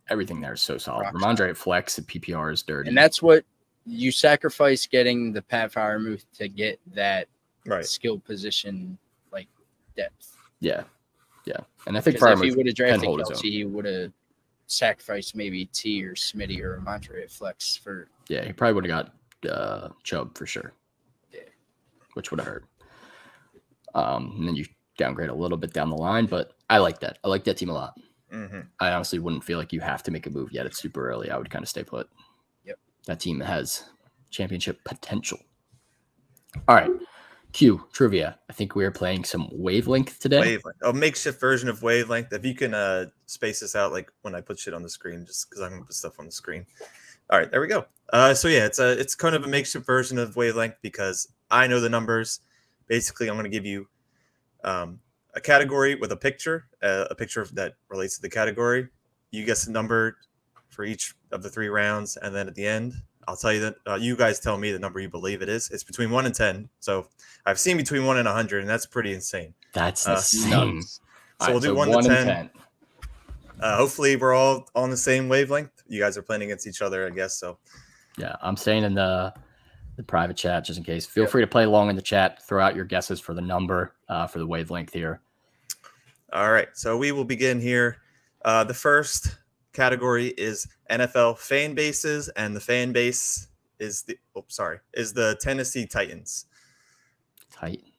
everything there is so solid. Ramondre at flex and PPR is dirty. And that's what you sacrifice getting the Pat Freiermuth to get that skill position like depth. Yeah. And I think if he would have drafted Kelsey, he would have sacrificed maybe T or Smitty or Ramondre at flex for. Yeah, he probably would have got Chubb for sure. Yeah. Which would have hurt. And then you downgrade a little bit down the line, but I like that. I like that team a lot. Mm-hmm. I honestly wouldn't feel like you have to make a move yet. It's super early. I would kind of stay put. Yep. That team has championship potential. All right. Q, trivia. I think we are playing some Wavelength today. Wavelength. A makeshift version of Wavelength. If you can space this out like when I put shit on the screen, just because I'm going to put stuff on the screen. All right, there we go. It's kind of a makeshift version of Wavelength because I know the numbers. Basically, I'm going to give you a category with a picture that relates to the category. You guess the number for each of the 3 rounds, and then at the end, I'll tell you that you guys tell me the number you believe it is. It's between 1 and 10. So I've seen between 1 and 100, and that's pretty insane. That's insane. So we'll do 1 to 10. Hopefully, we're all on the same wavelength. You guys are playing against each other, I guess. So yeah, I'm staying in the private chat just in case. Feel free to play along in the chat. Throw out your guesses for the number for the wavelength here. All right, so we will begin here. The first category is NFL fan bases, and the fan base is the Tennessee Titans.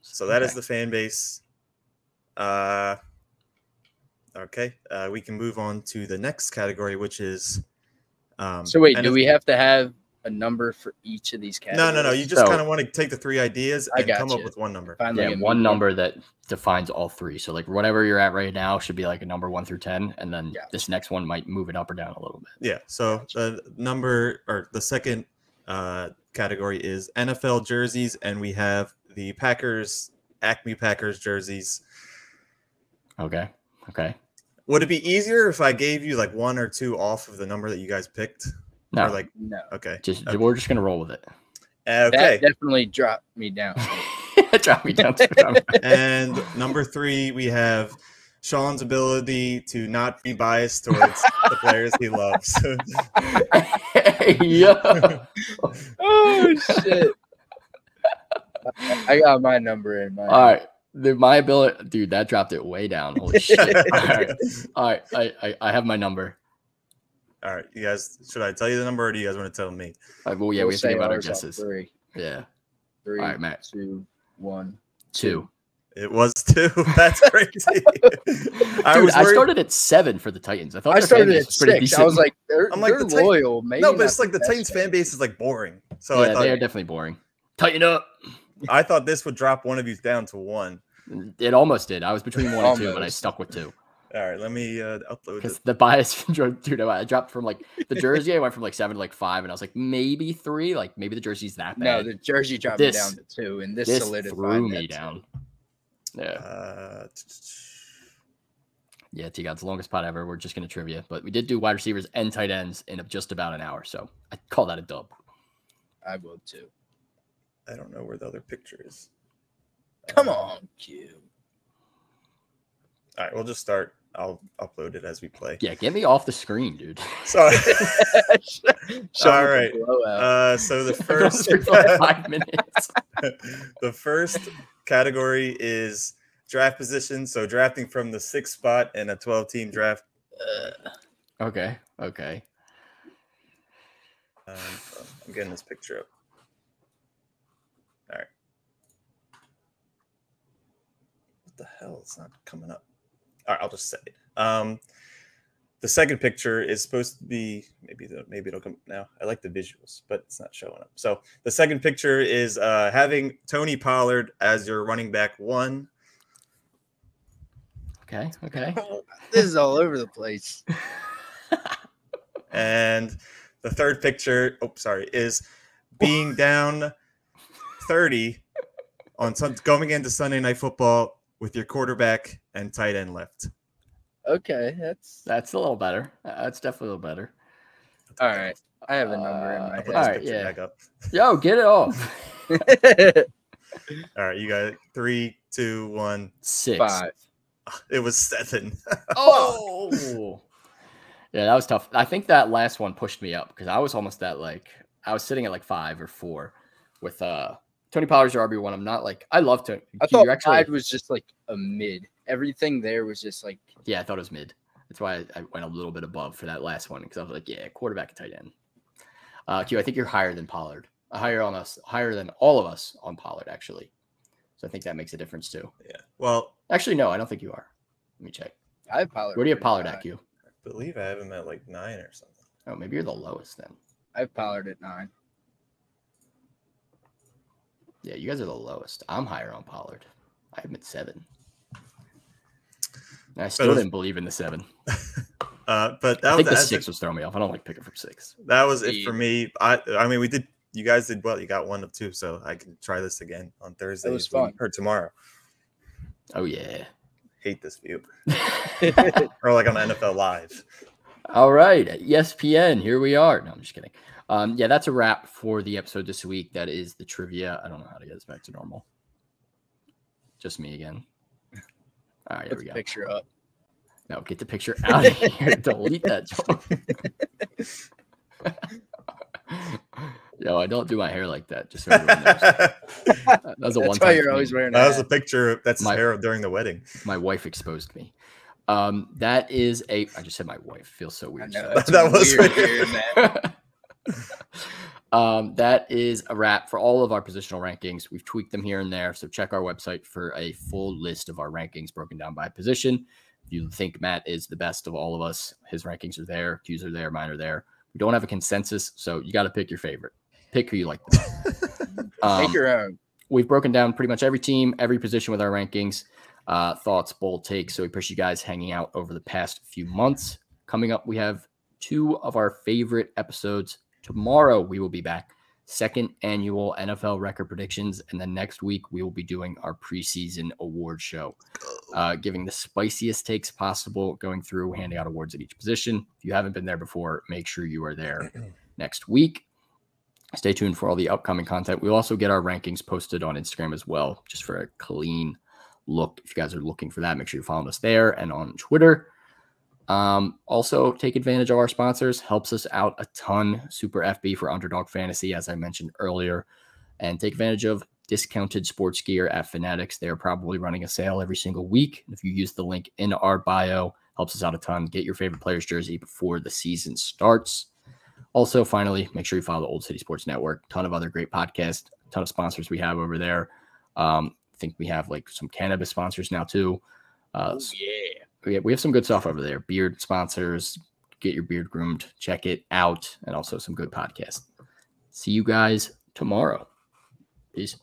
So that is the fan base. Okay, we can move on to the next category, which is. So wait, do we have to have a number for each of these categories? No. You just kind of want to take the 3 ideas and come up with one number. One number that defines all 3. So like whatever you're at right now should be like a number 1 through 10, and then this next one might move it up or down a little bit. Yeah. So the number or the second category is NFL jerseys, and we have the Acme Packers jerseys. Okay. Would it be easier if I gave you like 1 or 2 off of the number that you guys picked? No. No. Okay. We're just gonna roll with it. Okay. That definitely dropped me down. Drop me down. And number 3, we have Sean's ability to not be biased towards the players he loves. Yo. Oh shit! I got my number in mind. All right. My ability, dude, that dropped it way down. Holy shit! All right. I have my number. All right, you guys. Should I tell you the number, or do you guys want to tell me? Well, yeah, we have to think about our guesses. 3. Yeah. 3. All right, Matt. 2, 1, 2. It was 2. That's crazy. I started at 7 for the Titans. I started at 6. I was like, they're loyal. Maybe no, but it's like the Titans fan base is like boring. So yeah, they are definitely boring. Tighten up. I thought this would drop one of you down to 1. It almost did. I was between 1 and 2, but I stuck with 2. All right, let me upload because the bias, dude. I dropped from like the jersey. I went from like 7 to like 5, and I was like maybe 3. Like maybe the jersey's that bad. No, the jersey dropped me down to 2, and this solidified threw me down. Yeah. Yeah, T-God's the longest pot ever. We're just gonna trivia, but we did do wide receivers and tight ends in just about an hour, so I call that a dub. I will too. I don't know where the other picture is. Come on, Q. All right, we'll just start. I'll upload it as we play. Yeah, get me off the screen, dude. Sorry. All right. So the first 5 minutes. The first category is draft position. So drafting from the 6th spot in a 12-team draft. Okay. I'm getting this picture up. All right. What the hell? It's not coming up. All right, I'll just say it. The second picture is supposed to be maybe it'll come now. I like the visuals, but it's not showing up. So the second picture is having Tony Pollard as your running back 1. Okay. This is all over the place. And the third picture, is being down 30 on going into Sunday Night Football with your quarterback and tight end left. Okay, that's a little better. That's definitely a little better. All right, I have a number in my head. All right, yeah. Yo, get it off. All right, you got it. 3, 2, 1, 6. 5. It was 7. Oh, yeah, that was tough. I think that last one pushed me up because I was almost at I was sitting at like 5 or 4 with Tony Pollard's your RB1. I'm not like I love Tony. I thought 5 was just like a mid. Everything there was just like I thought it was mid. That's why I went a little bit above for that last one because I was like, yeah, quarterback and tight end. Q, I think you're higher than Pollard. Higher than all of us on Pollard actually. So I think that makes a difference too. Yeah. Well, actually, no, I don't think you are. Let me check. I have Pollard. Where do you have Pollard at, Q? I believe I have him at like 9 or something. Oh, maybe you're the lowest then. I have Pollard at 9. Yeah, you guys are the lowest. I'm higher on Pollard. I have him at 7. I still didn't believe in the 7. But I think the 6 was throwing me off. I don't like picking from 6. That was it for me. I mean, you guys did well. You got 1 of 2, so I can try this again on Thursday. It was fun. Or tomorrow. Oh, yeah. hate this view. Or like on NFL Live. All right, ESPN, here we are. No, I'm just kidding. Yeah, that's a wrap for the episode this week. That is the trivia. I don't know how to get this back to normal. Just me again. All right, here we go. Picture up. No, get the picture out of here. Delete that. Yo, I don't do my hair like that. Just so everyone knows. That was a one-time That's why you're thing. always wearing That was hat. a picture. That's his hair during the wedding. My wife exposed me. That is I just said my wife. Feels so weird. I know, So- That was weird, man. That is a wrap for all of our positional rankings. We've tweaked them here and there. So check our website for a full list of our rankings broken down by position. If you think Matt is the best of all of us, his rankings are there. Q's are there. Mine are there. We don't have a consensus, so you got to pick your favorite. Pick who you like the best. Make your own. We've broken down pretty much every team, every position with our rankings, thoughts, bold takes. So we appreciate you guys hanging out over the past few months. Coming up, we have 2 of our favorite episodes. Tomorrow, we will be back. 2nd annual NFL record predictions. And then next week, we will be doing our preseason award show, giving the spiciest takes possible, going through, handing out awards at each position. If you haven't been there before, make sure you are there next week. Stay tuned for all the upcoming content. We'll also get our rankings posted on Instagram as well, just for a clean look. If you guys are looking for that, make sure you follow us there and on Twitter. Also, take advantage of our sponsors. Helps us out a ton. Super FB for Underdog Fantasy, as I mentioned earlier. And take advantage of discounted sports gear at Fanatics. They are probably running a sale every single week. If you use the link in our bio, helps us out a ton. Get your favorite player's jersey before the season starts. Also, finally, make sure you follow the Old City Sports Network. Ton of other great podcasts, ton of sponsors we have over there. I think we have like some cannabis sponsors now too. We have some good stuff over there. Beard sponsors, get your beard groomed, check it out, and also some good podcasts. See you guys tomorrow. Peace.